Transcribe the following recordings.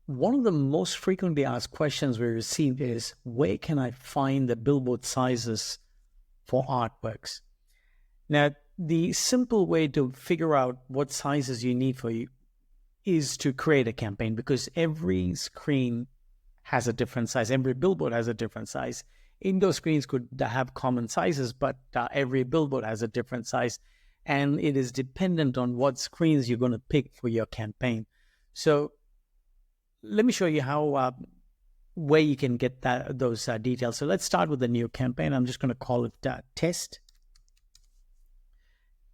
One of the most frequently asked questions we received is, where can I find the billboard sizes for artworks? Now, the simple way to figure out what sizes you need for you is to create a campaign, because every screen has a different size. Every billboard has a different size. Indoor screens could have common sizes, but every billboard has a different size. And it is dependent on what screens you're going to pick for your campaign. So let me show you how where you can get those details. So let's start with the new campaign. I'm just going to call it test.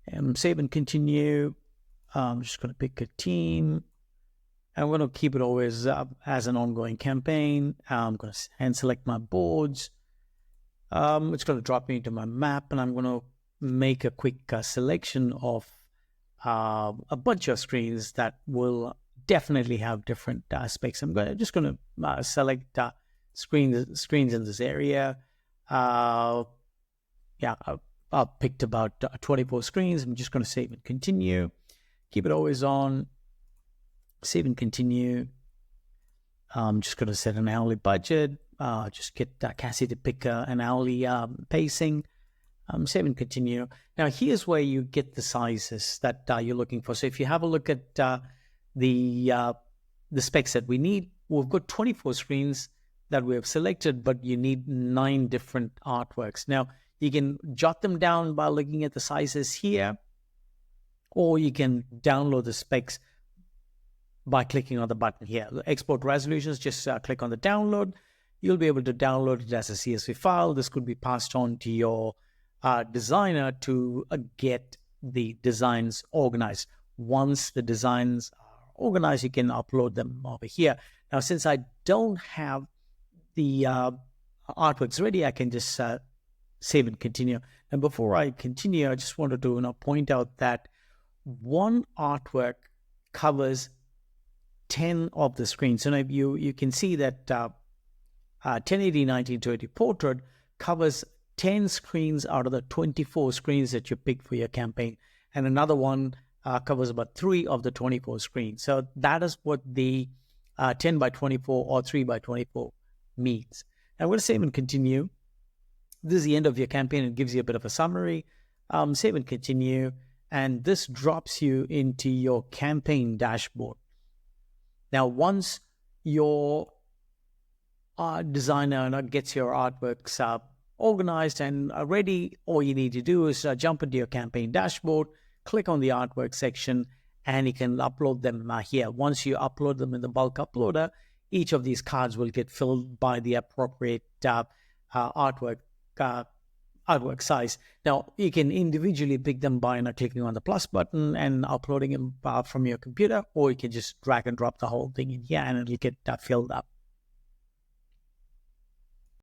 And save and continue. I'm just going to pick a team. I'm going to keep it always as an ongoing campaign. I'm going to hand select my boards. It's going to drop me into my map, and I'm going to make a quick selection of a bunch of screens that will definitely have different specs. I'm just going to select screens in this area. I've picked about 24 screens. I'm just going to save and continue. Keep it always on. Save and continue. I'm just going to set an hourly budget. Just get CAASie to pick an hourly pacing. Save and continue. Now, here's where you get the sizes that you're looking for. So if you have a look at the specs that we need, we've got 24 screens that we have selected, but you need 9 different artworks. Now, you can jot them down by looking at the sizes here, or you can download the specs by clicking on the button here. The export resolutions, just click on the download. You'll be able to download it as a CSV file. This could be passed on to your designer to get the designs organized. Once the designs are organized, you can upload them over here. Now, since I don't have the artworks ready, I can just save and continue. And before I continue, I just wanted to point out that one artwork covers 10 of the screens. So now you can see that 1080 1920 portrait covers 10 screens out of the 24 screens that you pick for your campaign, and another one covers about 3 of the 24 screens. So that is what the 10 by 24 or 3 by 24 means. I'm going to save and continue. This is the end of your campaign. It gives you a bit of a summary. Save and continue, and this drops you into your campaign dashboard. Now, once your designer gets your artworks organized and ready, all you need to do is jump into your campaign dashboard, click on the artwork section, and you can upload them here. Once you upload them in the bulk uploader, each of these cards will get filled by the appropriate artwork size. Now, you can individually pick them by clicking on the plus button and uploading them from your computer, or you can just drag and drop the whole thing in here and it'll get filled up.